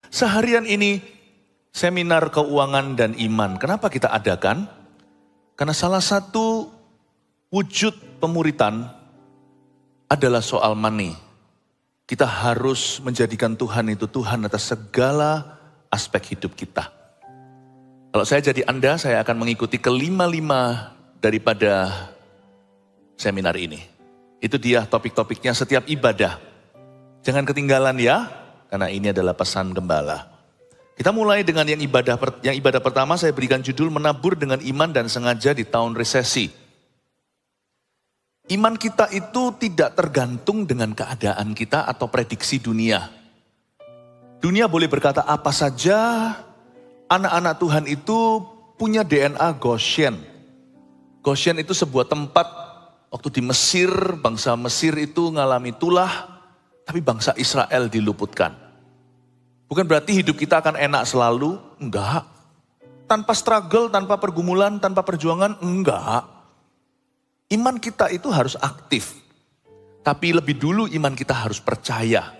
Seharian ini seminar keuangan dan iman. Kenapa kita adakan? Karena salah satu wujud pemuritan adalah soal money. Kita harus menjadikan Tuhan itu Tuhan atas segala aspek hidup kita. Kalau saya jadi Anda, saya akan mengikuti kelima-lima daripada seminar ini. Itu dia topik-topiknya setiap ibadah. Jangan ketinggalan ya, karena ini adalah pesan gembala. Kita mulai dengan yang ibadah pertama saya berikan judul menabur dengan iman dan sengaja di tahun resesi. Iman kita itu tidak tergantung dengan keadaan kita atau prediksi dunia. Dunia boleh berkata apa saja, anak-anak Tuhan itu punya DNA Goshen. Goshen itu sebuah tempat waktu di Mesir, bangsa Mesir itu ngalami tulah, tapi bangsa Israel diluputkan. Bukan berarti hidup kita akan enak selalu, enggak. Tanpa struggle, tanpa pergumulan, tanpa perjuangan, enggak. Iman kita itu harus aktif. Tapi lebih dulu iman kita harus percaya.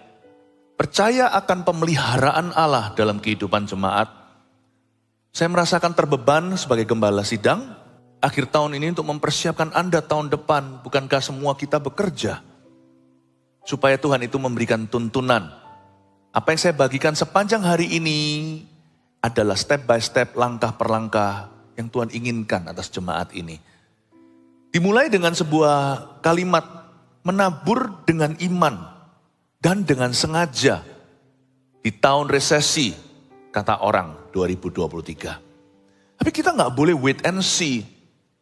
Percaya akan pemeliharaan Allah dalam kehidupan jemaat. Saya merasakan terbeban sebagai gembala sidang. Akhir tahun ini untuk mempersiapkan Anda tahun depan. Bukankah semua kita bekerja? Supaya Tuhan itu memberikan tuntunan. Apa yang saya bagikan sepanjang hari ini adalah step by step, langkah per langkah yang Tuhan inginkan atas jemaat ini. Dimulai dengan sebuah kalimat menabur dengan iman dan dengan sengaja di tahun resesi, kata orang 2023. Tapi kita nggak boleh wait and see.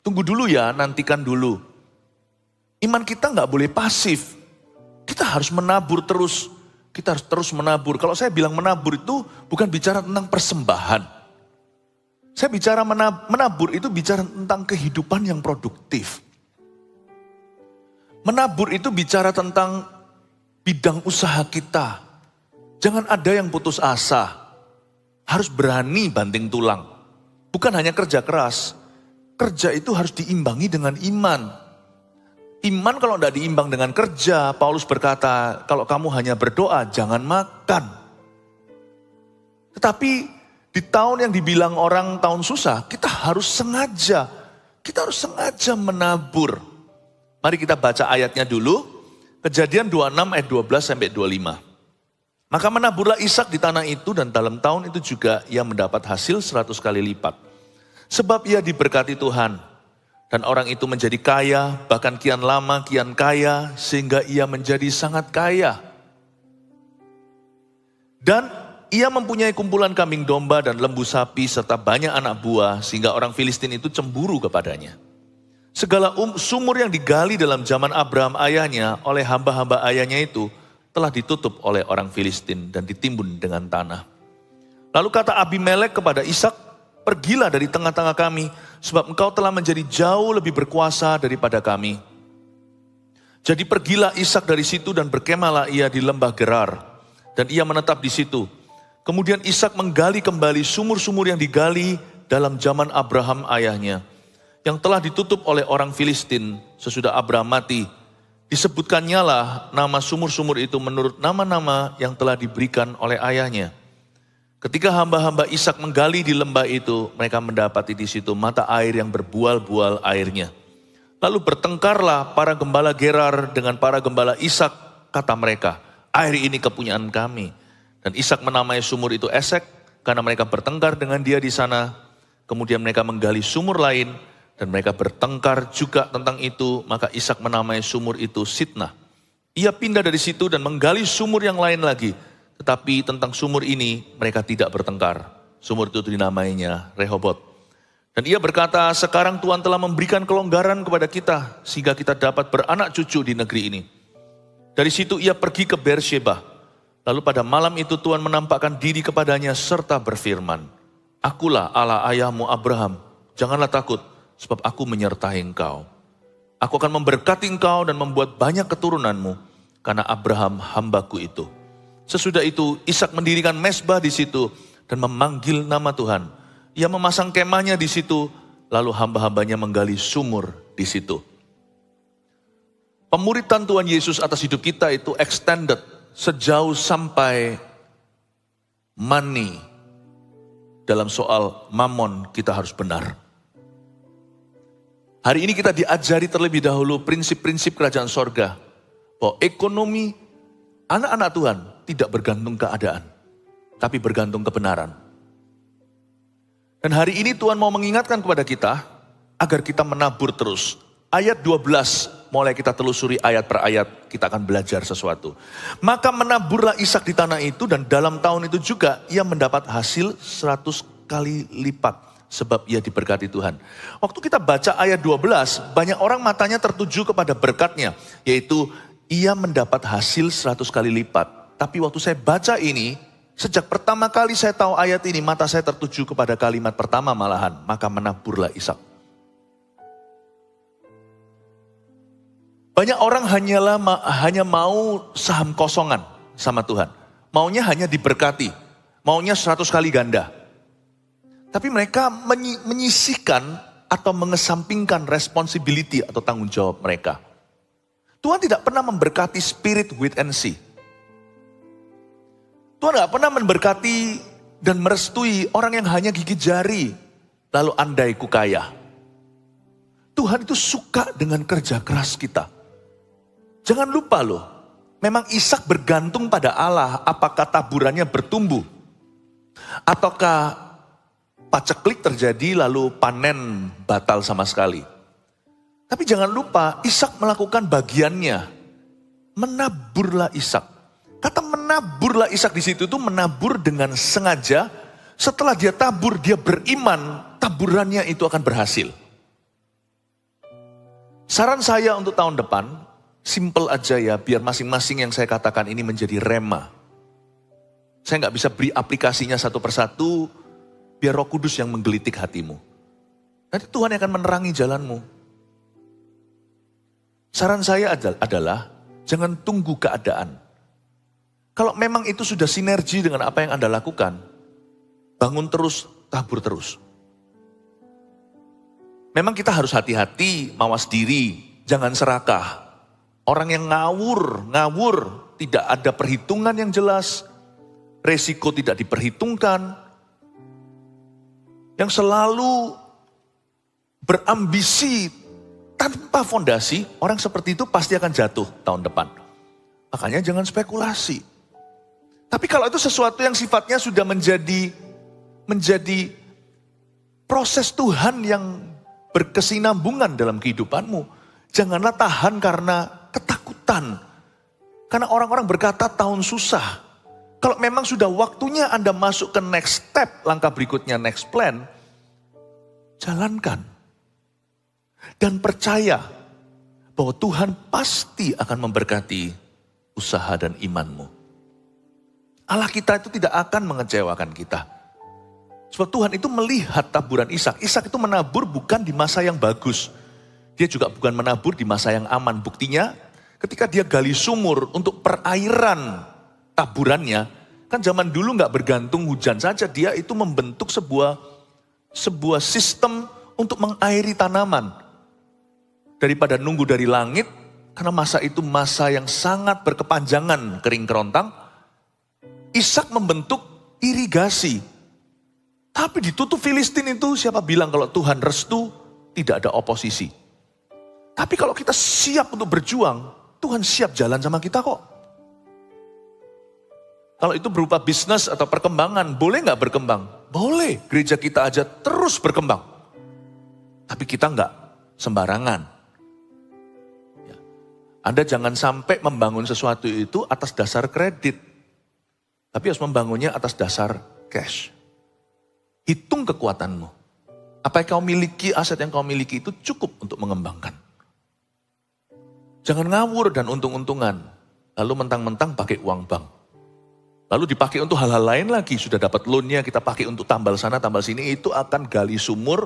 Tunggu dulu ya, nantikan dulu. Iman kita nggak boleh pasif. Kita harus menabur terus. Kita harus terus menabur. Kalau saya bilang menabur itu bukan bicara tentang persembahan. Saya bicara menabur itu bicara tentang kehidupan yang produktif. Menabur itu bicara tentang bidang usaha kita. Jangan ada yang putus asa. Harus berani banting tulang. Bukan hanya kerja keras. Kerja itu harus diimbangi dengan iman. Iman kalau tidak diimbang dengan kerja, Paulus berkata, kalau kamu hanya berdoa, jangan makan. Tetapi di tahun yang dibilang orang tahun susah, kita harus sengaja menabur. Mari kita baca ayatnya dulu, Kejadian 26 ayat 12 sampai 25. Maka menaburlah Ishak di tanah itu dan dalam tahun itu juga ia mendapat hasil 100 kali lipat. Sebab ia diberkati Tuhan dan orang itu menjadi kaya, bahkan kian lama kian kaya sehingga ia menjadi sangat kaya. Dan ia mempunyai kumpulan kambing domba dan lembu sapi serta banyak anak buah sehingga orang Filistin itu cemburu kepadanya. Segala sumur yang digali dalam zaman Abraham ayahnya oleh hamba-hamba ayahnya itu telah ditutup oleh orang Filistin dan ditimbun dengan tanah. Lalu kata Abimelek kepada Ishak, pergilah dari tengah-tengah kami sebab engkau telah menjadi jauh lebih berkuasa daripada kami. Jadi pergilah Ishak dari situ dan berkemahlah ia di lembah Gerar dan ia menetap di situ. Kemudian Ishak menggali kembali sumur-sumur yang digali dalam zaman Abraham ayahnya, yang telah ditutup oleh orang Filistin sesudah Abraham mati. Disebutkannya lah nama sumur-sumur itu menurut nama-nama yang telah diberikan oleh ayahnya. Ketika hamba-hamba Ishak menggali di lembah itu, mereka mendapati di situ mata air yang berbual-bual airnya. Lalu bertengkarlah para gembala Gerar dengan para gembala Ishak, kata mereka, air ini kepunyaan kami. Dan Ishak menamai sumur itu Esek, karena mereka bertengkar dengan dia di sana. Kemudian mereka menggali sumur lain, dan mereka bertengkar juga tentang itu, maka Ishak menamai sumur itu Sitnah. Ia pindah dari situ dan menggali sumur yang lain lagi. Tetapi tentang sumur ini mereka tidak bertengkar. Sumur itu dinamainya Rehobot. Dan ia berkata, sekarang Tuhan telah memberikan kelonggaran kepada kita, sehingga kita dapat beranak cucu di negeri ini. Dari situ ia pergi ke Beersheba. Lalu pada malam itu Tuhan menampakkan diri kepadanya serta berfirman, akulah Allah ayahmu Abraham, janganlah takut, sebab aku menyertai engkau. Aku akan memberkati engkau dan membuat banyak keturunanmu, karena Abraham hambaku itu. Sesudah itu Ishak mendirikan mezbah di situ dan memanggil nama Tuhan. Ia memasang kemahnya di situ, lalu hamba-hambanya menggali sumur di situ. Pemuritan Tuhan Yesus atas hidup kita itu extended sejauh sampai money, dalam soal mamon kita harus benar. Hari ini kita diajari terlebih dahulu prinsip-prinsip kerajaan sorga. Bahwa ekonomi anak-anak Tuhan tidak bergantung keadaan, tapi bergantung kebenaran. Dan hari ini Tuhan mau mengingatkan kepada kita, agar kita menabur terus. Ayat 12, mulai kita telusuri ayat per ayat, kita akan belajar sesuatu. Maka menaburlah Ishak di tanah itu, dan dalam tahun itu juga ia mendapat hasil 100 kali lipat. Sebab ia diberkati Tuhan. Waktu kita baca ayat 12, banyak orang matanya tertuju kepada berkatnya. Yaitu ia mendapat hasil 100 kali lipat. Tapi waktu saya baca ini, sejak pertama kali saya tahu ayat ini, mata saya tertuju kepada kalimat pertama malahan. Maka menaburlah Ishak. Banyak orang hanya mau saham kosongan sama Tuhan. Maunya hanya diberkati. Maunya 100 kali ganda. Tapi mereka menyisihkan atau mengesampingkan responsibility atau tanggung jawab mereka. Tuhan tidak pernah memberkati spirit, wait and see. Tuhan tidak pernah memberkati dan merestui orang yang hanya gigit jari, lalu andai ku kaya. Tuhan itu suka dengan kerja keras kita. Jangan lupa loh, memang Ishak bergantung pada Allah apakah taburannya bertumbuh. Ataukah paceklik terjadi lalu panen batal sama sekali. Tapi jangan lupa Ishak melakukan bagiannya. Menaburlah Ishak. Kata menaburlah Ishak di situ itu menabur dengan sengaja. Setelah dia tabur, dia beriman, taburannya itu akan berhasil. Saran saya untuk tahun depan, simple aja ya, biar masing-masing yang saya katakan ini menjadi rema. Saya nggak bisa beri aplikasinya satu persatu, biar Roh Kudus yang menggelitik hatimu. Nanti Tuhan yang akan menerangi jalanmu. Saran saya adalah jangan tunggu keadaan. Kalau memang itu sudah sinergi dengan apa yang Anda lakukan, bangun terus, tabur terus. Memang kita harus hati-hati, mawas diri, jangan serakah. Orang yang ngawur, tidak ada perhitungan yang jelas, resiko tidak diperhitungkan, yang selalu berambisi tanpa fondasi, orang seperti itu pasti akan jatuh tahun depan. Makanya jangan spekulasi. Tapi kalau itu sesuatu yang sifatnya sudah menjadi proses Tuhan yang berkesinambungan dalam kehidupanmu, janganlah tahan karena ketakutan. Karena orang-orang berkata tahun susah. Kalau memang sudah waktunya Anda masuk ke next step, langkah berikutnya next plan, jalankan. Dan percaya bahwa Tuhan pasti akan memberkati usaha dan imanmu. Allah kita itu tidak akan mengecewakan kita. Sebab Tuhan itu melihat taburan Ishak. Ishak itu menabur bukan di masa yang bagus. Dia juga bukan menabur di masa yang aman. Buktinya ketika dia gali sumur untuk perairan taburannya, kan zaman dulu nggak bergantung hujan saja, dia itu membentuk sebuah sistem untuk mengairi tanaman. Daripada nunggu dari langit, karena masa itu masa yang sangat berkepanjangan kering kerontang, Ishak membentuk irigasi. Tapi ditutup Filistin itu, siapa bilang kalau Tuhan restu, tidak ada oposisi. Tapi kalau kita siap untuk berjuang, Tuhan siap jalan sama kita kok. Kalau itu berupa bisnis atau perkembangan, boleh nggak berkembang? Boleh, gereja kita aja terus berkembang. Tapi kita nggak sembarangan. Ya. Anda jangan sampai membangun sesuatu itu atas dasar kredit. Tapi harus membangunnya atas dasar cash. Hitung kekuatanmu. Apa yang kau miliki, aset yang kau miliki itu cukup untuk mengembangkan. Jangan ngawur dan untung-untungan. Lalu mentang-mentang pakai uang bank. Lalu dipakai untuk hal-hal lain lagi. Sudah dapat loan-nya, kita pakai untuk tambal sana, tambal sini. Itu akan gali sumur,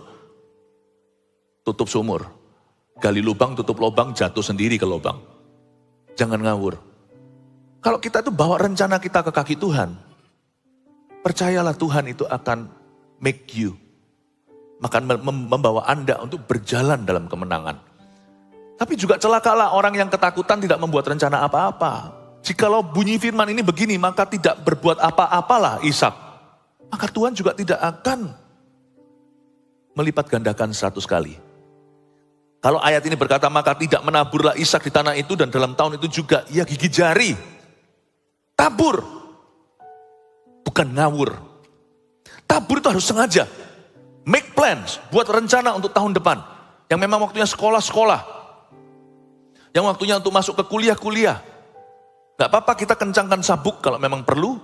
tutup sumur. Gali lubang, tutup lubang, jatuh sendiri ke lubang. Jangan ngawur. Kalau kita itu bawa rencana kita ke kaki Tuhan, percayalah Tuhan itu akan make you. Akan membawa Anda untuk berjalan dalam kemenangan. Tapi juga celakalah orang yang ketakutan tidak membuat rencana apa-apa. Jikalau bunyi firman ini begini, maka tidak berbuat apa-apalah Ishak. Maka Tuhan juga tidak akan melipat gandakan 100 kali. Kalau ayat ini berkata, maka tidak menaburlah Ishak di tanah itu, dan dalam tahun itu juga ia gigit jari. Tabur, bukan ngawur. Tabur itu harus sengaja. Make plans, buat rencana untuk tahun depan. Yang memang waktunya sekolah-sekolah. Yang waktunya untuk masuk ke kuliah-kuliah. Gak apa-apa kita kencangkan sabuk kalau memang perlu.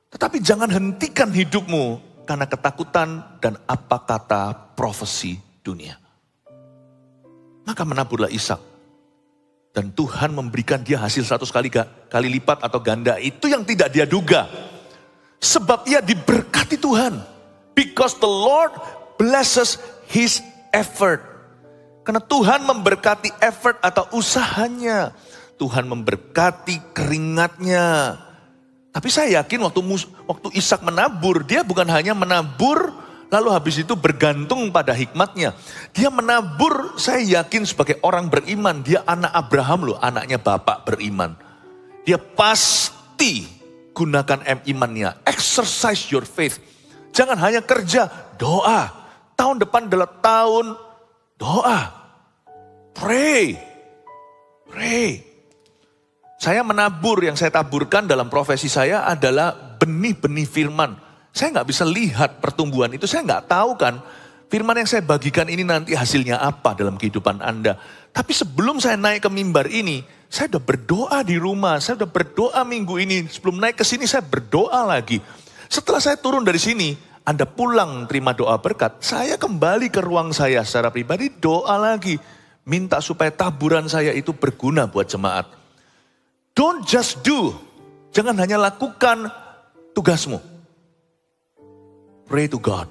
Tetapi jangan hentikan hidupmu karena ketakutan dan apa kata profesi dunia. Maka menaburlah Ishak. Dan Tuhan memberikan dia hasil 100 kali lipat atau ganda. Itu yang tidak dia duga. Sebab ia diberkati Tuhan. Because the Lord blesses his effort. Karena Tuhan memberkati effort atau usahanya. Tuhan memberkati keringatnya. Tapi saya yakin waktu Ishak menabur, dia bukan hanya menabur lalu habis itu bergantung pada hikmatnya. Dia menabur, saya yakin sebagai orang beriman, dia anak Abraham loh, anaknya bapak beriman. Dia pasti gunakan imannya, exercise your faith. Jangan hanya kerja, doa. Tahun depan adalah tahun doa. Pray. Saya menabur, yang saya taburkan dalam profesi saya adalah benih-benih firman. Saya nggak bisa lihat pertumbuhan itu, saya nggak tahu kan. Firman yang saya bagikan ini nanti hasilnya apa dalam kehidupan Anda. Tapi sebelum saya naik ke mimbar ini, saya udah berdoa di rumah, saya udah berdoa minggu ini. Sebelum naik ke sini saya berdoa lagi. Setelah saya turun dari sini, Anda pulang terima doa berkat, saya kembali ke ruang saya secara pribadi doa lagi. Minta supaya taburan saya itu berguna buat jemaat. Don't just do. Jangan hanya lakukan tugasmu. Pray to God.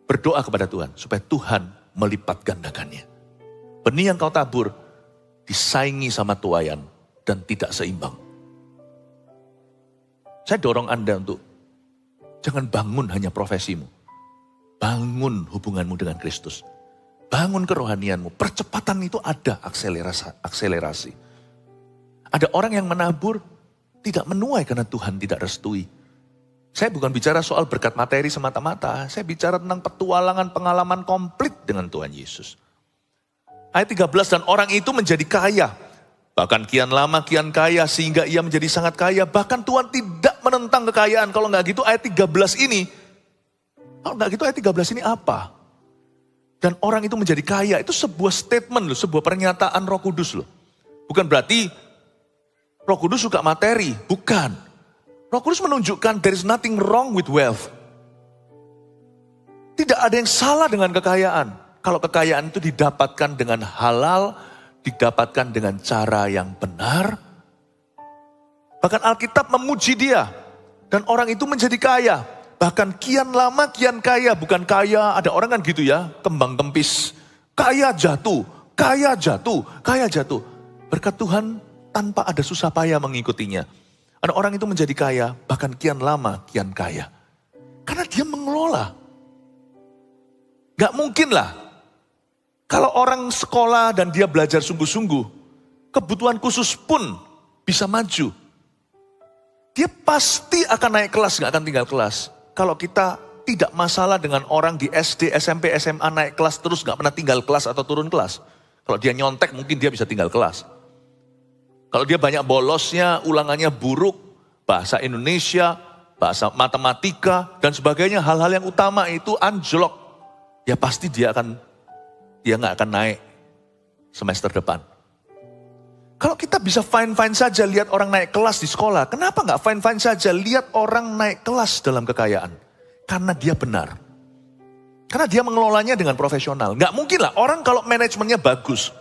Berdoa kepada Tuhan supaya Tuhan melipat gandakannya. Benih yang kau tabur disaingi sama tuaian dan tidak seimbang. Saya dorong Anda untuk jangan bangun hanya profesimu. Bangun hubunganmu dengan Kristus. Bangun kerohanianmu. Percepatan itu ada akselerasi. Ada orang yang menabur tidak menuai karena Tuhan tidak restui. Saya bukan bicara soal berkat materi semata-mata. Saya bicara tentang petualangan pengalaman komplit dengan Tuhan Yesus. Ayat 13, dan orang itu menjadi kaya. Bahkan kian lama kian kaya sehingga ia menjadi sangat kaya. Bahkan Tuhan tidak menentang kekayaan. Kalau nggak gitu ayat 13 ini. Kalau nggak gitu ayat 13 ini apa? Dan orang itu menjadi kaya. Itu sebuah statement loh. Sebuah pernyataan Roh Kudus loh. Bukan berarti Roh Kudus suka materi. Bukan. Roh Kudus menunjukkan there is nothing wrong with wealth. Tidak ada yang salah dengan kekayaan. Kalau kekayaan itu didapatkan dengan halal, didapatkan dengan cara yang benar. Bahkan Alkitab memuji dia. Dan orang itu menjadi kaya. Bahkan kian lama kian kaya. Bukan kaya, ada orang kan gitu ya, kembang kempis. Kaya jatuh, kaya jatuh, kaya jatuh. Berkat Tuhan tanpa ada susah payah mengikutinya. Ada orang itu menjadi kaya, bahkan kian lama kian kaya. Karena dia mengelola. Gak mungkin lah. Kalau orang sekolah dan dia belajar sungguh-sungguh, kebutuhan khusus pun bisa maju. Dia pasti akan naik kelas, gak akan tinggal kelas. Kalau kita tidak masalah dengan orang di SD, SMP, SMA naik kelas terus gak pernah tinggal kelas atau turun kelas. Kalau dia nyontek mungkin dia bisa tinggal kelas. Kalau dia banyak bolosnya, ulangannya buruk, bahasa Indonesia, bahasa matematika dan sebagainya, hal-hal yang utama itu anjlok. Ya pasti dia nggak akan naik semester depan. Kalau kita bisa fine-fine saja lihat orang naik kelas di sekolah, kenapa nggak fine-fine saja lihat orang naik kelas dalam kekayaan? Karena dia benar. Karena dia mengelolanya dengan profesional. Nggak mungkin lah orang kalau manajemennya bagus,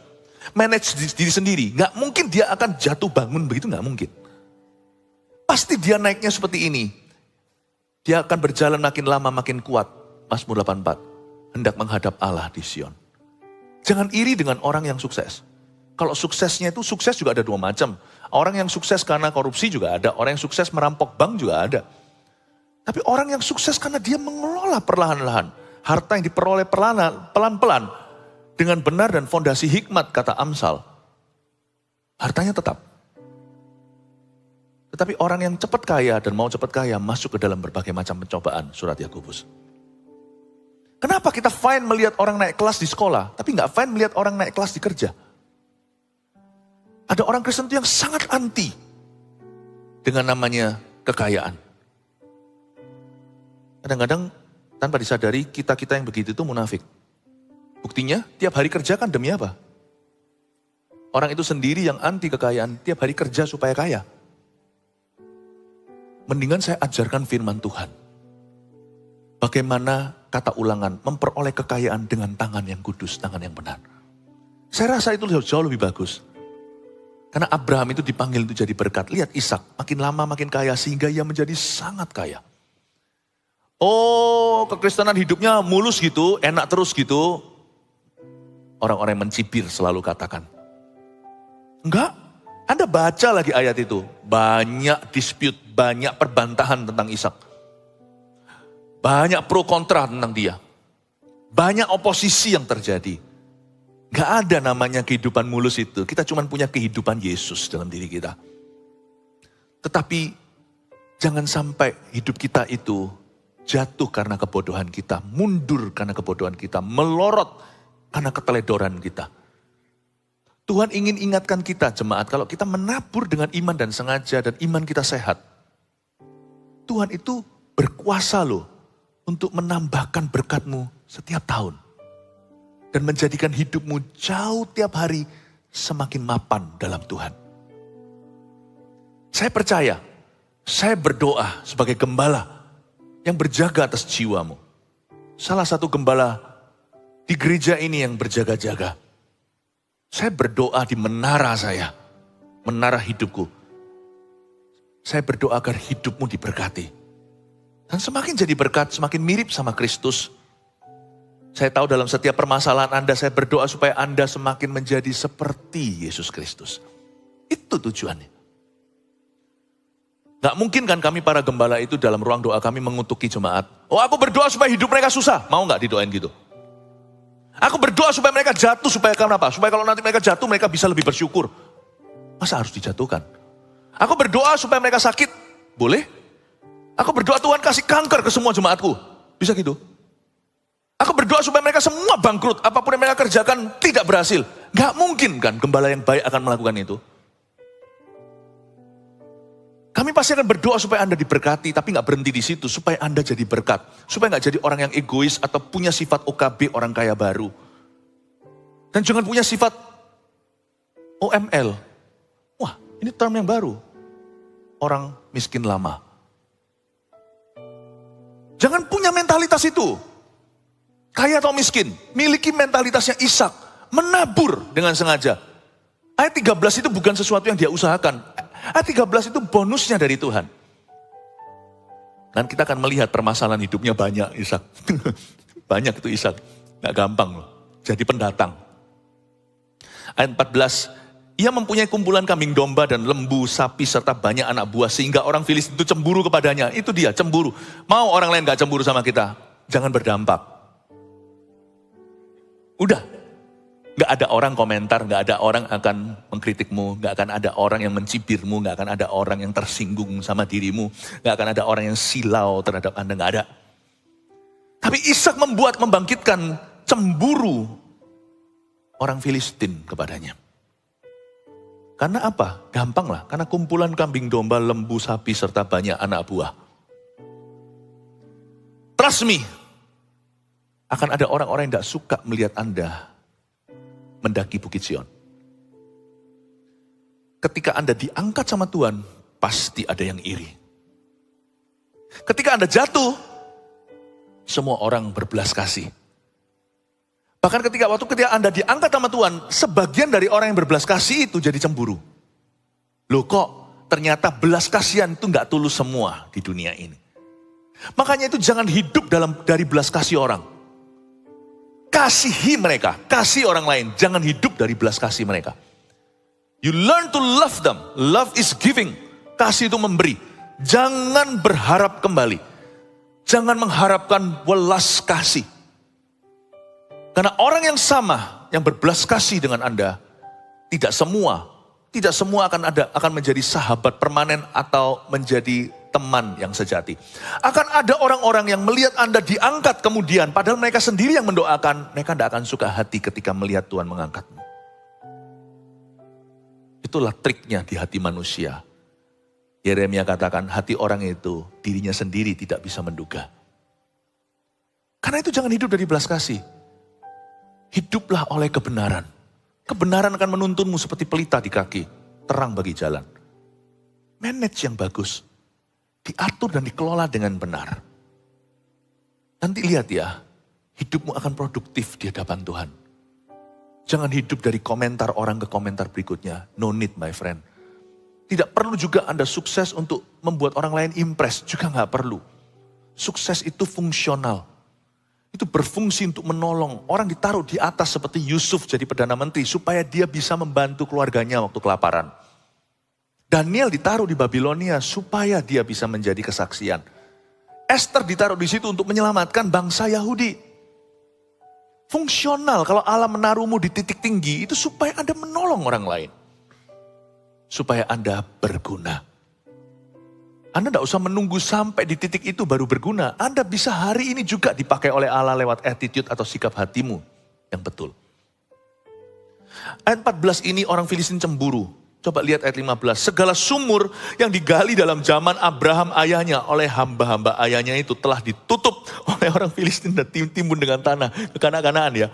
manage diri sendiri, nggak mungkin dia akan jatuh bangun begitu, nggak mungkin. Pasti dia naiknya seperti ini. Dia akan berjalan makin lama makin kuat. Mazmur 84, hendak menghadap Allah di Sion. Jangan iri dengan orang yang sukses. Kalau suksesnya itu, sukses juga ada dua macam. Orang yang sukses karena korupsi juga ada. Orang yang sukses merampok bank juga ada. Tapi orang yang sukses karena dia mengelola perlahan-lahan. Harta yang diperoleh pelan-pelan. Dengan benar dan fondasi hikmat, kata Amsal. Hartanya tetap. Tetapi orang yang cepat kaya dan mau cepat kaya masuk ke dalam berbagai macam pencobaan, surat Yakobus. Kenapa kita fine melihat orang naik kelas di sekolah, tapi nggak fine melihat orang naik kelas di kerja? Ada orang Kristen itu yang sangat anti dengan namanya kekayaan. Kadang-kadang tanpa disadari kita-kita yang begitu itu munafik. Buktinya tiap hari kerja kan demi apa? Orang itu sendiri yang anti kekayaan, tiap hari kerja supaya kaya. Mendingan saya ajarkan firman Tuhan. Bagaimana kata Ulangan memperoleh kekayaan dengan tangan yang kudus, tangan yang benar. Saya rasa itu jauh lebih bagus. Karena Abraham itu dipanggil untuk jadi berkat. Lihat Ishak, makin lama makin kaya sehingga ia menjadi sangat kaya. Oh, kekristenan hidupnya mulus gitu, enak terus gitu. Orang-orang yang mencibir selalu katakan. Enggak, Anda baca lagi ayat itu. Banyak dispute, banyak perbantahan tentang Ishak. Banyak pro kontra tentang dia. Banyak oposisi yang terjadi. Gak ada namanya kehidupan mulus itu. Kita cuma punya kehidupan Yesus dalam diri kita. Tetapi jangan sampai hidup kita itu jatuh karena kebodohan kita. Mundur karena kebodohan kita. Melorot karena keteledoran kita. Tuhan ingin ingatkan kita jemaat, kalau kita menabur dengan iman dan sengaja dan iman kita sehat. Tuhan itu berkuasa loh untuk menambahkan berkat-Mu setiap tahun. Dan menjadikan hidupmu jauh tiap hari semakin mapan dalam Tuhan. Saya percaya, saya berdoa sebagai gembala yang berjaga atas jiwamu. Salah satu gembala di gereja ini yang berjaga-jaga. Saya berdoa di menara saya, menara hidupku. Saya berdoa agar hidupmu diberkati. Dan semakin jadi berkat, semakin mirip sama Kristus. Saya tahu dalam setiap permasalahan Anda, saya berdoa supaya Anda semakin menjadi seperti Yesus Kristus. Itu tujuannya. Gak mungkin kan kami para gembala itu dalam ruang doa kami mengutuki jemaat. Oh, aku berdoa supaya hidup mereka susah. Mau gak didoain gitu? Aku berdoa supaya mereka jatuh, supaya kenapa? Supaya kalau nanti mereka jatuh, mereka bisa lebih bersyukur. Masa harus dijatuhkan? Aku berdoa supaya mereka sakit. Boleh? Aku berdoa Tuhan kasih kanker ke semua jemaatku. Bisa gitu? Aku berdoa supaya mereka semua bangkrut. Apapun yang mereka kerjakan tidak berhasil. Gak mungkin kan gembala yang baik akan melakukan itu. Kami pasti akan berdoa supaya Anda diberkati, tapi gak berhenti di situ. Supaya Anda jadi berkat. Supaya gak jadi orang yang egois atau punya sifat OKB, orang kaya baru. Dan jangan punya sifat OML. Wah, ini term yang baru. Orang miskin lama. Jangan punya mentalitas itu. Kaya atau miskin, miliki mentalitasnya Ishak. Menabur dengan sengaja. Ayat 13 itu bukan sesuatu yang dia usahakan. Ayat 13 itu bonusnya dari Tuhan. Dan kita akan melihat permasalahan hidupnya banyak Ishak. Banyak itu Ishak. Gak gampang loh. Jadi pendatang. Ayat 14. Ia mempunyai kumpulan kambing domba dan lembu, sapi serta banyak anak buah. Sehingga orang Filistin itu cemburu kepadanya. Itu dia cemburu. Mau orang lain gak cemburu sama kita? Jangan berdampak. Udah. Gak ada orang komentar, gak ada orang akan mengkritikmu, gak akan ada orang yang mencibirmu, gak akan ada orang yang tersinggung sama dirimu, gak akan ada orang yang silau terhadap Anda, gak ada. Tapi Ishak membangkitkan cemburu orang Filistin kepadanya. Karena apa? Gampang lah, karena kumpulan kambing domba, lembu, sapi, serta banyak anak buah. Trust me, akan ada orang-orang yang gak suka melihat Anda mendaki Bukit Sion. Ketika Anda diangkat sama Tuhan, pasti ada yang iri. Ketika Anda jatuh, semua orang berbelas kasih. Bahkan ketika Anda diangkat sama Tuhan, sebagian dari orang yang berbelas kasih itu jadi cemburu. Loh kok ternyata belas kasihan itu gak tulus semua di dunia ini. Makanya itu jangan hidup dari belas kasih orang. Kasihi mereka, kasih orang lain. Jangan hidup dari belas kasih mereka. You learn to love them. Love is giving. Kasih itu memberi. Jangan berharap kembali. Jangan mengharapkan welas kasih. Karena orang yang sama, yang berbelas kasih dengan Anda, tidak semua Tidak semua akan menjadi sahabat permanen atau menjadi teman yang sejati. Akan ada orang-orang yang melihat Anda diangkat kemudian, padahal mereka sendiri yang mendoakan, mereka tidak akan suka hati ketika melihat Tuhan mengangkatmu. Itulah triknya di hati manusia. Yeremia katakan, hati orang itu dirinya sendiri tidak bisa menduga. Karena itu jangan hidup dari belas kasih. Hiduplah oleh kebenaran. Kebenaran akan menuntunmu seperti pelita di kaki, terang bagi jalan. Manage yang bagus, diatur dan dikelola dengan benar. Nanti lihat ya, hidupmu akan produktif di hadapan Tuhan. Jangan hidup dari komentar orang ke komentar berikutnya. No need my friend. Tidak perlu juga Anda sukses untuk membuat orang lain impress, juga nggak perlu. Sukses itu fungsional. Itu berfungsi untuk menolong. Orang ditaruh di atas seperti Yusuf jadi Perdana Menteri supaya dia bisa membantu keluarganya waktu kelaparan. Daniel ditaruh di Babilonia supaya dia bisa menjadi kesaksian. Esther ditaruh di situ untuk menyelamatkan bangsa Yahudi. Fungsional kalau Allah menaruhmu di titik tinggi itu supaya Anda menolong orang lain. Supaya Anda berguna. Anda tidak usah menunggu sampai di titik itu baru berguna. Anda bisa hari ini juga dipakai oleh Allah lewat attitude atau sikap hatimu yang betul. Ayat 14 ini orang Filistin cemburu. Coba lihat ayat 15. Segala sumur yang digali dalam zaman Abraham ayahnya oleh hamba-hamba ayahnya itu telah ditutup oleh orang Filistin dan ditimbun dengan tanah. Kekanak-kanaan ya.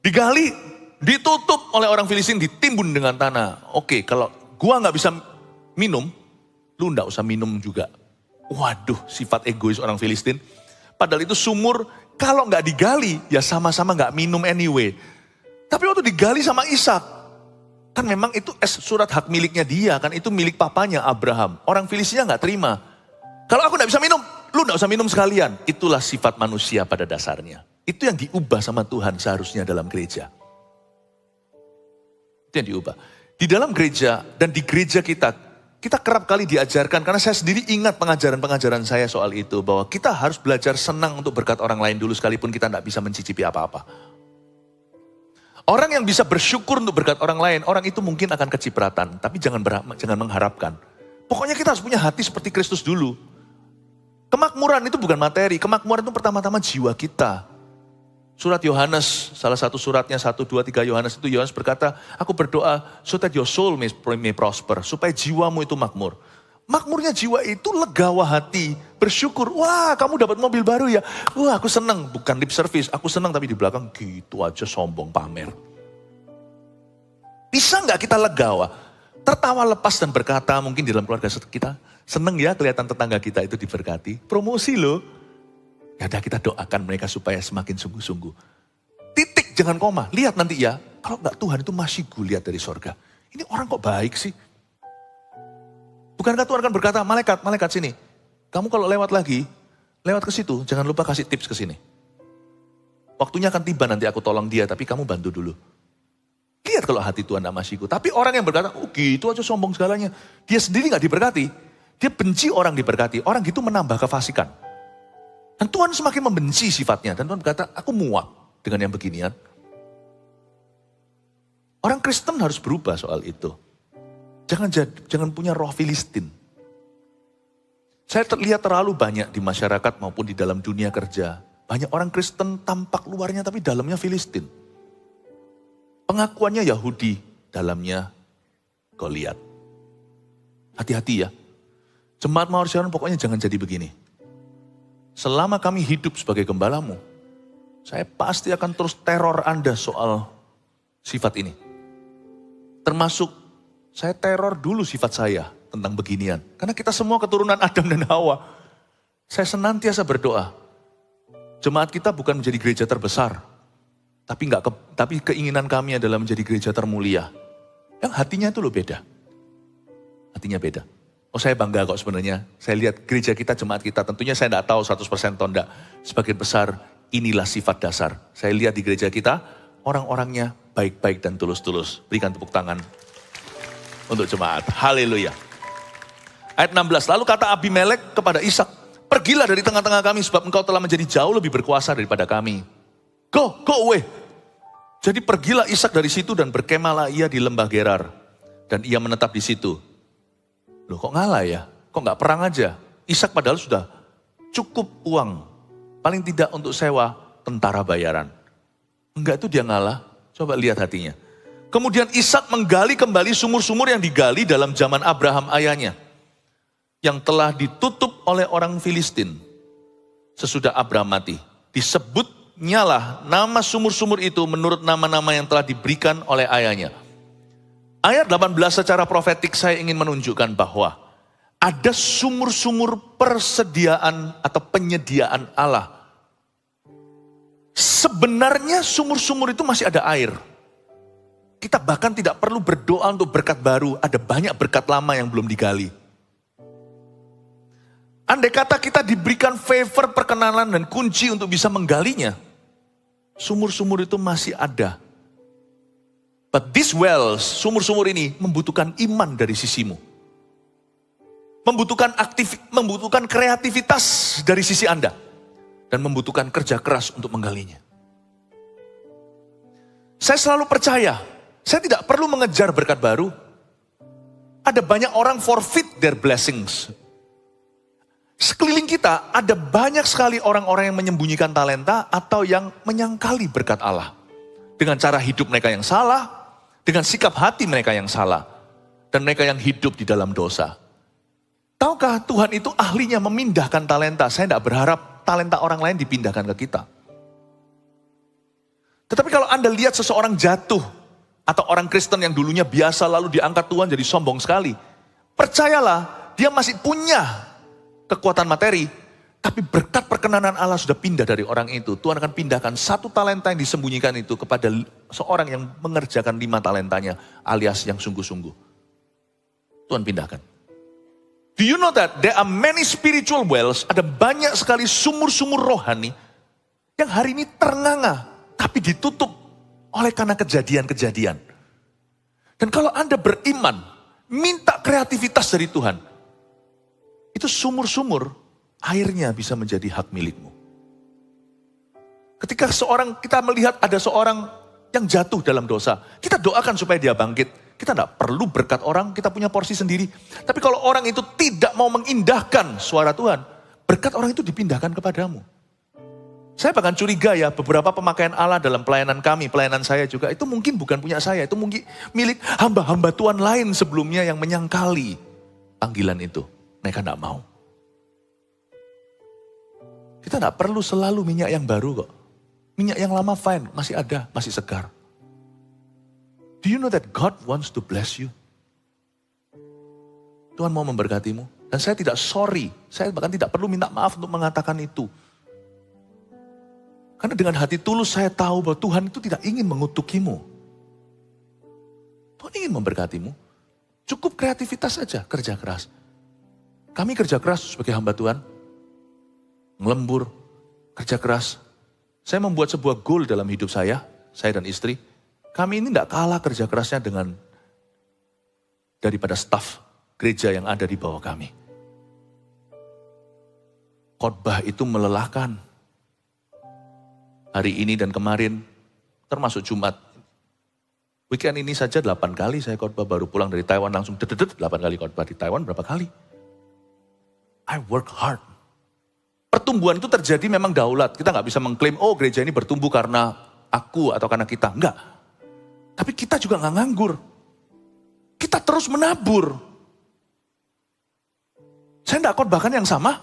Digali, ditutup oleh orang Filistin, ditimbun dengan tanah. Oke, kalau gua nggak bisa minum, lu nggak usah minum juga. Waduh, sifat egois orang Filistin. Padahal itu sumur, kalau nggak digali, ya sama-sama nggak minum anyway. Tapi waktu digali sama Ishak, kan memang itu surat hak miliknya dia, kan itu milik papanya Abraham. Orang Filistinnya nggak terima. Kalau aku nggak bisa minum, lu nggak usah minum sekalian. Itulah sifat manusia pada dasarnya. Itu yang diubah sama Tuhan seharusnya dalam gereja. Itu yang diubah. Di dalam gereja dan di gereja kita kerap kali diajarkan, karena saya sendiri ingat pengajaran-pengajaran saya soal itu, bahwa kita harus belajar senang untuk berkat orang lain dulu sekalipun kita tidak bisa mencicipi apa-apa. Orang yang bisa bersyukur untuk berkat orang lain, orang itu mungkin akan kecipratan, tapi jangan mengharapkan. Pokoknya kita harus punya hati seperti Kristus dulu. Kemakmuran itu bukan materi, kemakmuran itu pertama-tama jiwa kita. Surat Yohanes, salah satu suratnya 1, 2, 3 Yohanes itu, Yohanes berkata, aku berdoa so that your soul may prosper, supaya jiwamu itu makmur. Makmurnya jiwa itu legawa hati, bersyukur, wah kamu dapat mobil baru ya, wah aku senang, bukan lip service, aku senang tapi di belakang gitu aja sombong pamer. Bisa nggak kita legawa, tertawa lepas dan berkata, mungkin di dalam keluarga kita, senang ya kelihatan tetangga kita itu diberkati, promosi loh. Ya udah kita doakan mereka supaya semakin sungguh-sungguh. Titik, jangan koma. Lihat nanti ya, kalau enggak Tuhan itu masih lihat dari sorga. Ini orang kok baik sih? Bukankah Tuhan akan berkata, malaikat sini. Kamu kalau lewat lagi, lewat ke situ, jangan lupa kasih tips ke sini. Waktunya akan tiba nanti aku tolong dia, tapi kamu bantu dulu. Lihat kalau hati Tuhan tidak masihku. Tapi orang yang berkata, oh gitu aja sombong segalanya. Dia sendiri gak diberkati. Dia benci orang diberkati. Orang gitu menambah kefasikan. Dan Tuhan semakin membenci sifatnya. Dan Tuhan berkata, aku muak dengan yang beginian. Orang Kristen harus berubah soal itu. Jangan punya roh Filistin. Saya terlihat terlalu banyak di masyarakat maupun di dalam dunia kerja. Banyak orang Kristen tampak luarnya tapi dalamnya Filistin. Pengakuannya Yahudi, dalamnya Goliat. Hati-hati ya. Jemaat Mawar Sharon pokoknya jangan jadi begini. Selama kami hidup sebagai gembalamu, saya pasti akan terus teror Anda soal sifat ini. Termasuk saya teror dulu sifat saya tentang beginian. Karena kita semua keturunan Adam dan Hawa. Saya senantiasa berdoa. Jemaat kita bukan menjadi gereja terbesar. Tapi keinginan kami adalah menjadi gereja termulia. Yang hatinya itu loh beda. Hatinya beda. Oh saya bangga kok sebenarnya. Saya lihat gereja kita, jemaat kita. Tentunya saya tidak tahu 100% atau enggak. Sebagian besar inilah sifat dasar. Saya lihat di gereja kita, orang-orangnya baik-baik dan tulus-tulus. Berikan tepuk tangan untuk jemaat. Haleluya. Ayat 16. Lalu kata Abimelek kepada Ishak, pergilah dari tengah-tengah kami sebab engkau telah menjadi jauh lebih berkuasa daripada kami. Go away. Jadi pergilah Ishak dari situ dan berkemahlah ia di lembah Gerar. Dan ia menetap di situ. Loh kok ngalah ya? Kok nggak perang aja? Ishak padahal sudah cukup uang. Paling tidak untuk sewa tentara bayaran. Enggak, itu dia ngalah. Coba lihat hatinya. Kemudian Ishak menggali kembali sumur-sumur yang digali dalam zaman Abraham ayahnya. Yang telah ditutup oleh orang Filistin. Sesudah Abraham mati. Disebutnya lah nama sumur-sumur itu menurut nama-nama yang telah diberikan oleh ayahnya. Ayat 18 secara profetik saya ingin menunjukkan bahwa ada sumur-sumur persediaan atau penyediaan Allah. Sebenarnya sumur-sumur itu masih ada air. Kita bahkan tidak perlu berdoa untuk berkat baru, ada banyak berkat lama yang belum digali. Andai kata kita diberikan favor perkenalan dan kunci untuk bisa menggalinya, sumur-sumur itu masih ada. But these wells, sumur-sumur ini membutuhkan iman dari sisimu. Membutuhkan kreativitas dari sisi Anda. Dan membutuhkan kerja keras untuk menggalinya. Saya selalu percaya, saya tidak perlu mengejar berkat baru. Ada banyak orang forfeit their blessings. Sekeliling kita ada banyak sekali orang-orang yang menyembunyikan talenta atau yang menyangkali berkat Allah. Dengan cara hidup mereka yang salah, dengan sikap hati mereka yang salah, dan mereka yang hidup di dalam dosa. Tahukah Tuhan itu ahlinya memindahkan talenta? Saya tidak berharap talenta orang lain dipindahkan ke kita. Tetapi kalau Anda lihat seseorang jatuh, atau orang Kristen yang dulunya biasa lalu diangkat Tuhan jadi sombong sekali. Percayalah, dia masih punya kekuatan materi, tapi berkat perkenanan Allah sudah pindah dari orang itu. Tuhan akan pindahkan satu talenta yang disembunyikan itu kepada seorang yang mengerjakan 5 talentanya, alias yang sungguh-sungguh. Tuhan pindahkan. Do you know that there are many spiritual wells, ada banyak sekali sumur-sumur rohani yang hari ini ternganga, tapi ditutup oleh karena kejadian-kejadian. Dan kalau Anda beriman, minta kreativitas dari Tuhan, itu sumur-sumur airnya bisa menjadi hak milikmu. Ketika kita melihat ada seorang yang jatuh dalam dosa, kita doakan supaya dia bangkit. Kita tidak perlu berkat orang, kita punya porsi sendiri. Tapi kalau orang itu tidak mau mengindahkan suara Tuhan, berkat orang itu dipindahkan kepadamu. Saya bahkan curiga ya, beberapa pemakaian Allah dalam pelayanan kami, pelayanan saya juga, itu mungkin bukan punya saya, itu mungkin milik hamba-hamba Tuhan lain sebelumnya yang menyangkali panggilan itu. Mereka tidak mau. Kita tidak perlu selalu minyak yang baru kok. Minyak yang lama fine, masih ada, masih segar. Do you know that God wants to bless you? Tuhan mau memberkatimu. Dan saya tidak sorry, saya bahkan tidak perlu minta maaf untuk mengatakan itu. Karena dengan hati tulus saya tahu bahwa Tuhan itu tidak ingin mengutukimu. Tuhan ingin memberkatimu. Cukup kreativitas saja, kerja keras. Kami kerja keras sebagai hamba Tuhan. Ngelembur, kerja keras. Saya membuat sebuah goal dalam hidup saya dan istri. Kami ini tidak kalah kerja kerasnya daripada staf gereja yang ada di bawah kami. Khotbah itu melelahkan. Hari ini dan kemarin, termasuk Jumat. Weekend ini saja 8 kali saya khotbah, baru pulang dari Taiwan langsung 8 kali khotbah. Di Taiwan berapa kali? I work hard. Pertumbuhan itu terjadi memang daulat. Kita nggak bisa mengklaim, oh gereja ini bertumbuh karena aku atau karena kita. Enggak. Tapi kita juga nggak nganggur. Kita terus menabur. Saya nggak khotbahkan yang sama.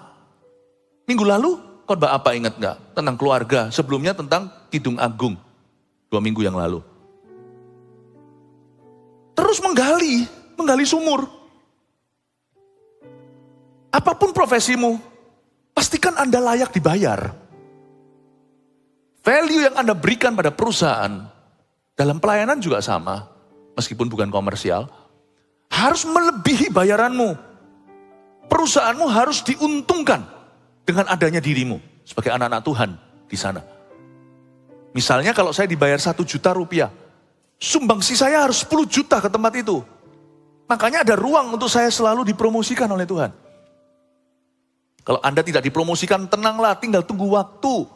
Minggu lalu khotbah apa ingat nggak? Tentang keluarga. Sebelumnya tentang Kidung Agung. 2 minggu yang lalu. Terus menggali sumur. Apapun profesimu, pastikan Anda layak dibayar. Value yang Anda berikan pada perusahaan, dalam pelayanan juga sama, meskipun bukan komersial, harus melebihi bayaranmu. Perusahaanmu harus diuntungkan dengan adanya dirimu sebagai anak-anak Tuhan di sana. Misalnya kalau saya dibayar 1 juta rupiah, sumbangsi saya harus 10 juta ke tempat itu. Makanya ada ruang untuk saya selalu dipromosikan oleh Tuhan. Kalau Anda tidak dipromosikan, tenanglah, tinggal tunggu waktu.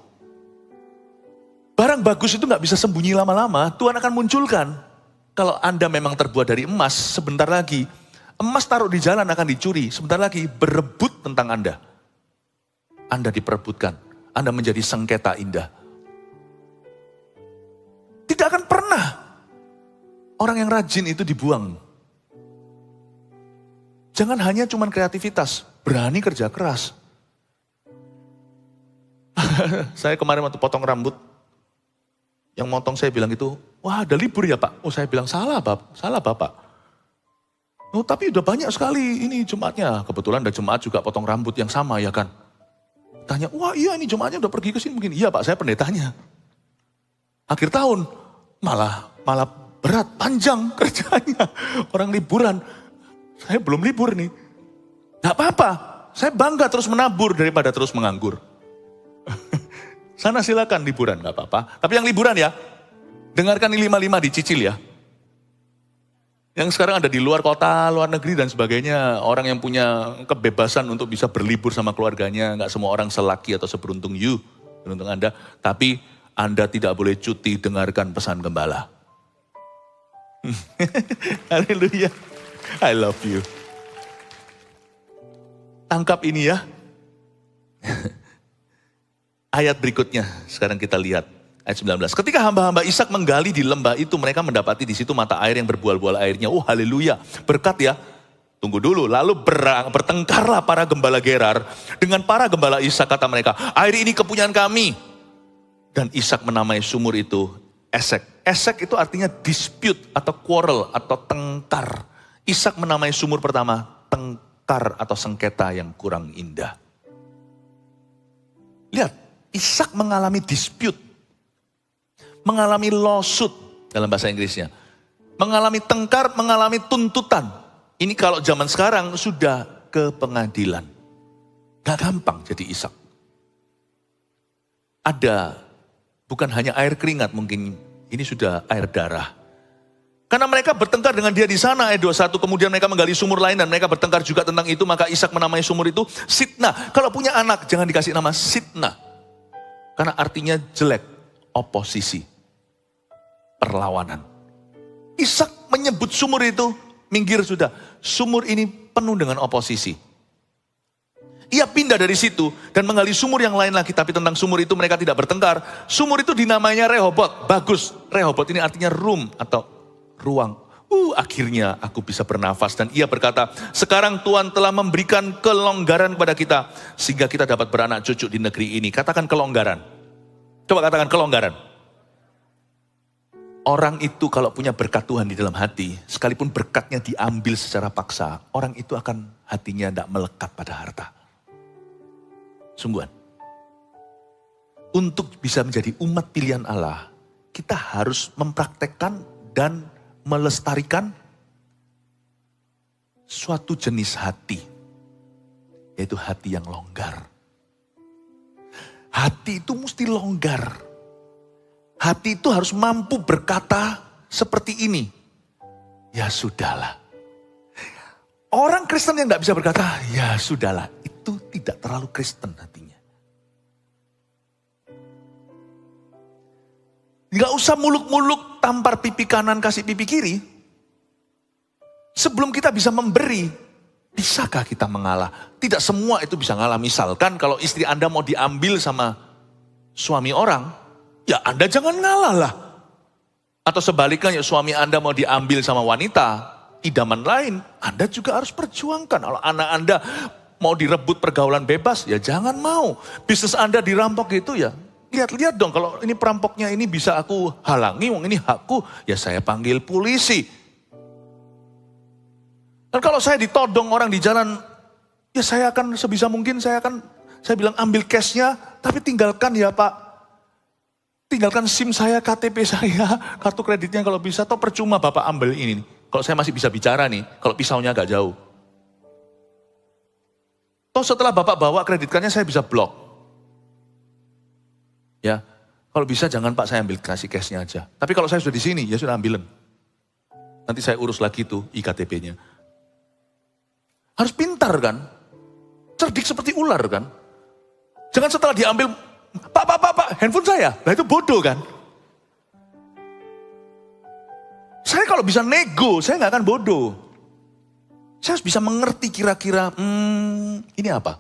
Barang bagus itu nggak bisa sembunyi lama-lama, Tuhan akan munculkan. Kalau Anda memang terbuat dari emas, sebentar lagi emas taruh di jalan akan dicuri. Sebentar lagi berebut tentang Anda. Anda diperebutkan. Anda menjadi sengketa indah. Tidak akan pernah orang yang rajin itu dibuang. Jangan hanya cuman kreativitas, berani kerja keras. Saya kemarin waktu potong rambut, yang motong saya bilang gitu, wah ada libur ya Pak? Oh saya bilang salah Bapak. Oh tapi udah banyak sekali ini Jumatnya. Kebetulan ada Jumat juga potong rambut yang sama ya kan. Tanya, wah iya ini Jumatnya udah pergi ke sini mungkin. Iya Pak, saya pendetanya. Akhir tahun, malah berat, panjang kerjanya. Orang liburan, saya belum libur nih. Gak apa-apa, saya bangga terus menabur daripada terus menganggur. Sana silakan liburan, gak apa-apa. Tapi yang liburan ya, dengarkan ini 5-5 dicicil ya. Yang sekarang ada di luar kota, luar negeri dan sebagainya. Orang yang punya kebebasan untuk bisa berlibur sama keluarganya. Gak semua orang selaki atau seberuntung beruntung Anda. Tapi Anda tidak boleh cuti dengarkan pesan gembala. Haleluya. I love you. Tangkap ini ya. Ayat berikutnya, sekarang kita lihat. Ayat 19. Ketika hamba-hamba Ishak menggali di lembah itu, mereka mendapati di situ mata air yang berbual-bual airnya. Oh haleluya, berkat ya. Tunggu dulu, lalu bertengkarlah para gembala Gerar dengan para gembala Ishak, kata mereka, air ini kepunyaan kami. Dan Ishak menamai sumur itu Esek. Esek itu artinya dispute atau quarrel atau tengkar. Ishak menamai sumur pertama tengkar atau sengketa yang kurang indah. Lihat, Ishak mengalami dispute, mengalami lawsuit dalam bahasa Inggrisnya. Mengalami tengkar, mengalami tuntutan. Ini kalau zaman sekarang sudah ke pengadilan. Gak gampang jadi Ishak. Ada, bukan hanya air keringat mungkin, ini sudah air darah. Karena mereka bertengkar dengan dia di sana, ayat 21. Kemudian mereka menggali sumur lain dan mereka bertengkar juga tentang itu. Maka Ishak menamai sumur itu Sitna. Kalau punya anak jangan dikasih nama Sitna. Karena artinya jelek, oposisi, perlawanan. Ishak menyebut sumur itu, minggir sudah. Sumur ini penuh dengan oposisi. Ia pindah dari situ dan menggali sumur yang lain lagi. Tapi tentang sumur itu mereka tidak bertengkar. Sumur itu dinamainya Rehobot. Bagus, Rehobot ini artinya room atau ruang. Akhirnya aku bisa bernafas. Dan ia berkata, sekarang Tuhan telah memberikan kelonggaran kepada kita. Sehingga kita dapat beranak cucu di negeri ini. Katakan kelonggaran. Coba katakan kelonggaran. Orang itu kalau punya berkat Tuhan di dalam hati, sekalipun berkatnya diambil secara paksa, orang itu akan hatinya tidak melekat pada harta. Sungguhan. Untuk bisa menjadi umat pilihan Allah, kita harus mempraktekkan dan melestarikan suatu jenis hati, yaitu hati yang longgar. Hati itu mesti longgar. Hati itu harus mampu berkata seperti ini. Ya sudahlah. Orang Kristen yang tidak bisa berkata, ya sudahlah. Itu tidak terlalu Kristen hatinya. Gak usah muluk-muluk tampar pipi kanan kasih pipi kiri. Sebelum kita bisa memberi, bisakah kita mengalah? Tidak semua itu bisa ngalah. Misalkan kalau istri Anda mau diambil sama suami orang, ya Anda jangan ngalah lah. Atau sebaliknya suami Anda mau diambil sama wanita, idaman lain, Anda juga harus perjuangkan. Kalau anak Anda mau direbut pergaulan bebas, ya jangan mau. Bisnis Anda dirampok gitu ya, lihat-lihat dong kalau ini perampoknya ini bisa aku halangi, wong ini hakku, ya saya panggil polisi. Dan kalau saya ditodong orang di jalan, ya saya akan sebisa mungkin saya bilang ambil cashnya, tapi tinggalkan ya Pak. Tinggalkan SIM saya, KTP saya, kartu kreditnya kalau bisa, atau percuma Bapak ambil ini. Kalau saya masih bisa bicara nih, kalau pisaunya agak jauh. Toh setelah Bapak bawa kredit cardnya saya bisa blok. Ya, kalau bisa jangan Pak saya ambil kasih cashnya aja. Tapi kalau saya sudah di sini, ya sudah ambilin. Nanti saya urus lagi tuh IKTP-nya. Harus pintar kan? Cerdik seperti ular kan? Jangan setelah diambil, Pak, handphone saya. Nah itu bodoh kan? Saya kalau bisa nego, saya nggak akan bodoh. Saya harus bisa mengerti kira-kira, ini apa?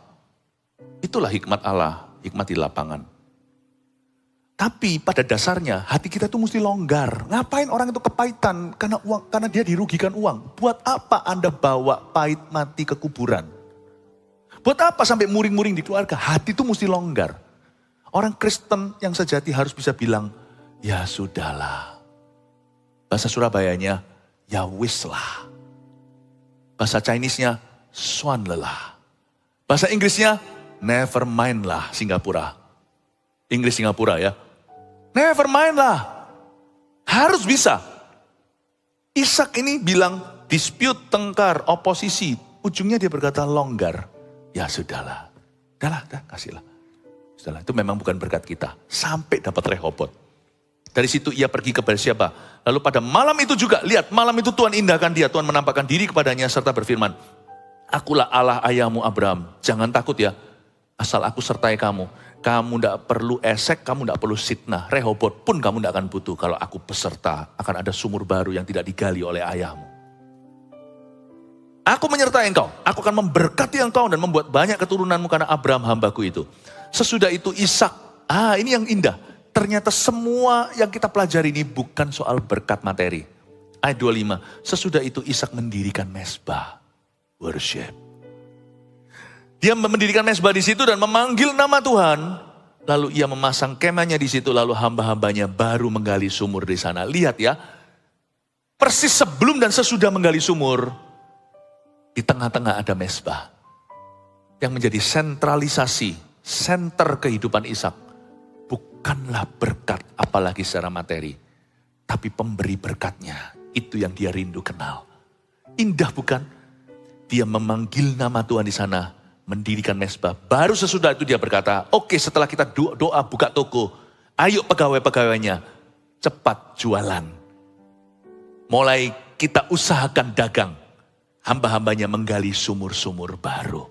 Itulah hikmat Allah, hikmat di lapangan. Tapi pada dasarnya hati kita tuh mesti longgar. Ngapain orang itu kepahitan karena dia dirugikan uang? Buat apa Anda bawa pahit mati ke kuburan? Buat apa sampai muring-muring di keluarga? Hati itu mesti longgar. Orang Kristen yang sejati harus bisa bilang, ya sudahlah. Bahasa Surabayanya, ya wis lah. Bahasa Chinese-nya, swan lelah. Bahasa Inggrisnya, never mind lah Singapura. Inggris Singapura ya. Never mind lah. Harus bisa. Ishak ini bilang, dispute, tengkar, oposisi. Ujungnya dia berkata longgar. Ya sudahlah. Kasihlah. Sudahlah, itu memang bukan berkat kita. Sampai dapat Rehobot. Dari situ ia pergi ke Beersheba. Lalu pada malam itu juga, lihat malam itu Tuhan indahkan dia. Tuhan menampakkan diri kepadanya serta berfirman, Akulah Allah ayahmu Abraham. Jangan takut ya, asal aku sertai kamu. Kamu tidak perlu esek, kamu tidak perlu sitnah. Rehobot pun kamu tidak akan butuh. Kalau aku beserta, akan ada sumur baru yang tidak digali oleh ayahmu. Aku menyertai engkau, aku akan memberkati engkau dan membuat banyak keturunanmu karena Abraham hambaku itu. Sesudah itu Ishak, ini yang indah. Ternyata semua yang kita pelajari ini bukan soal berkat materi. Ayat 25, sesudah itu Ishak mendirikan mezbah, worship. Dia mendirikan mezbah di situ dan memanggil nama Tuhan. Lalu ia memasang kemahnya di situ, lalu hamba-hambanya baru menggali sumur di sana. Lihat ya, persis sebelum dan sesudah menggali sumur, di tengah-tengah ada mezbah. Yang menjadi sentralisasi, center kehidupan Ishak. Bukanlah berkat apalagi secara materi. Tapi pemberi berkatnya, itu yang dia rindu kenal. Indah bukan? Dia memanggil nama Tuhan di sana, mendirikan mezbah. Baru sesudah itu dia berkata, oke, setelah kita doa buka toko, ayo pegawai-pegawainya, cepat jualan. Mulai kita usahakan dagang. Hamba-hambanya menggali sumur-sumur baru.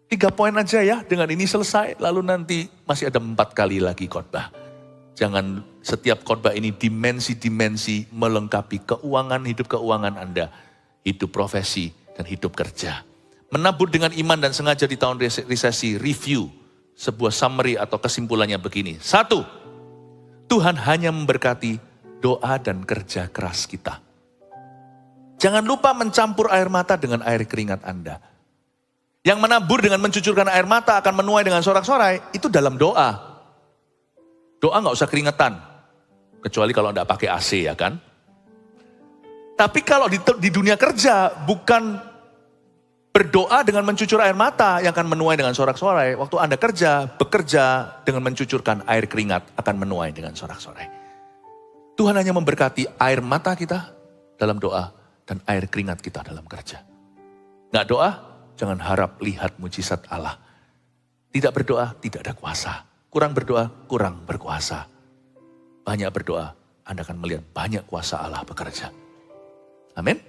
3 poin aja ya, dengan ini selesai. Lalu nanti masih ada 4 kali lagi khotbah. Jangan setiap khotbah ini dimensi-dimensi melengkapi hidup keuangan Anda. Hidup profesi dan hidup kerja. Menabur dengan iman dan sengaja di tahun resesi, review. Sebuah summary atau kesimpulannya begini. 1, Tuhan hanya memberkati doa dan kerja keras kita. Jangan lupa mencampur air mata dengan air keringat Anda. Yang menabur dengan mencucurkan air mata akan menuai dengan sorak-sorai, itu dalam doa. Doa gak usah keringetan. Kecuali kalau tidak pakai AC ya kan. Tapi kalau di dunia kerja, bukan berdoa dengan mencucur air mata yang akan menuai dengan sorak-sorai. Waktu Anda bekerja dengan mencucurkan air keringat akan menuai dengan sorak-sorai. Tuhan hanya memberkati air mata kita dalam doa dan air keringat kita dalam kerja. Nggak doa? Jangan harap lihat mujizat Allah. Tidak berdoa, tidak ada kuasa. Kurang berdoa, kurang berkuasa. Banyak berdoa, Anda akan melihat banyak kuasa Allah bekerja. Amin.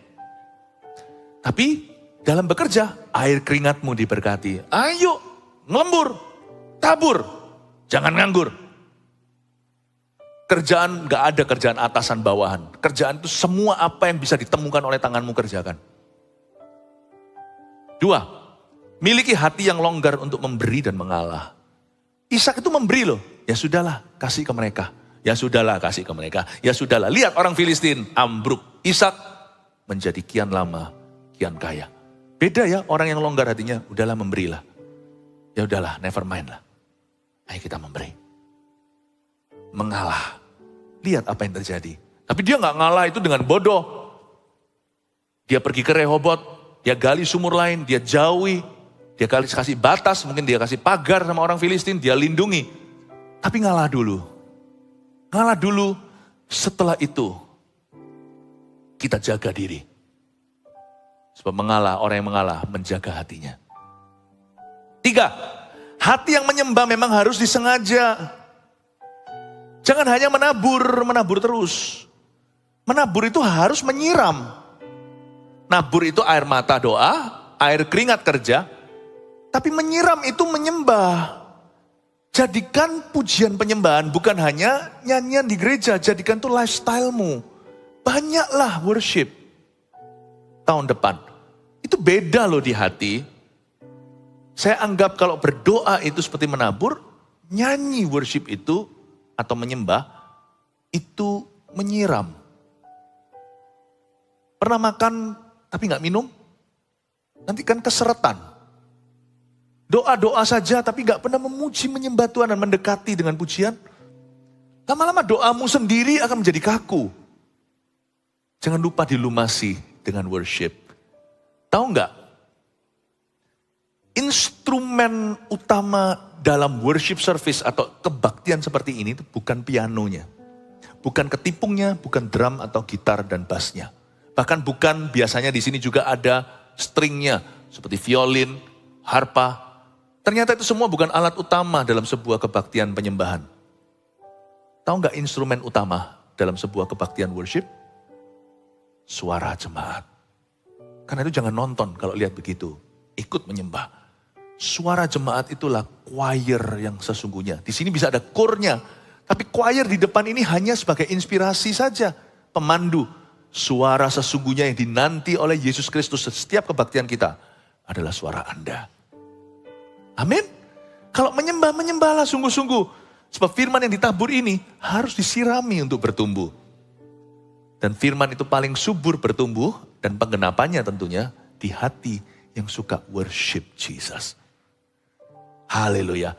Tapi dalam bekerja, air keringatmu diberkati. Ayo, ngelembur, tabur, jangan nganggur. Kerjaan, gak ada kerjaan atasan bawahan. Kerjaan itu semua apa yang bisa ditemukan oleh tanganmu kerjakan. 2, miliki hati yang longgar untuk memberi dan mengalah. Ishak itu memberi loh. Ya sudahlah, kasih ke mereka. Ya sudahlah, kasih ke mereka. Ya sudahlah, lihat orang Filistin ambruk. Ishak menjadi kian lama, kian kaya. Beda ya orang yang longgar hatinya, udahlah memberilah. Ya udahlah, never mind lah. Ayo kita memberi. Mengalah. Lihat apa yang terjadi. Tapi dia gak ngalah itu dengan bodoh. Dia pergi ke Rehobot. Dia gali sumur lain, dia jauhi, dia kasih batas, mungkin dia kasih pagar sama orang Filistin, dia lindungi. Tapi ngalah dulu. Ngalah dulu, setelah itu kita jaga diri. Sebab orang yang mengalah menjaga hatinya. 3, hati yang menyembah memang harus disengaja. Jangan hanya menabur terus. Menabur itu harus menyiram. Nabur itu air mata doa, air keringat kerja. Tapi menyiram itu menyembah. Jadikan pujian penyembahan bukan hanya nyanyian di gereja. Jadikan itu lifestyle-mu. banyaklah worship tahun depan. Itu beda loh di hati. Saya anggap kalau berdoa itu seperti menabur, nyanyi worship itu atau menyembah, itu menyiram. Pernah makan tapi gak minum? Nanti kan keseretan. Doa-doa saja tapi gak pernah memuji menyembah Tuhan dan mendekati dengan pujian. Lama-lama doamu sendiri akan menjadi kaku. Jangan lupa dilumasi dengan worship. Tahu nggak? Instrumen utama dalam worship service atau kebaktian seperti ini itu bukan pianonya. Bukan ketipungnya, bukan drum atau gitar dan bassnya. Bahkan bukan, biasanya di sini juga ada stringnya. Seperti violin, harpa. Ternyata itu semua bukan alat utama dalam sebuah kebaktian penyembahan. Tahu nggak instrumen utama dalam sebuah kebaktian worship? Suara jemaat. Karena itu jangan nonton kalau lihat begitu. Ikut menyembah. Suara jemaat itulah choir yang sesungguhnya. Di sini bisa ada kornya. Tapi choir di depan ini hanya sebagai inspirasi saja. Pemandu. Suara sesungguhnya yang dinanti oleh Yesus Kristus setiap kebaktian kita adalah suara Anda. Amin. Kalau menyembah, menyembahlah sungguh-sungguh. Sebab firman yang ditabur ini harus disirami untuk bertumbuh. Dan firman itu paling subur bertumbuh dan penggenapannya tentunya di hati yang suka worship Jesus. Haleluya.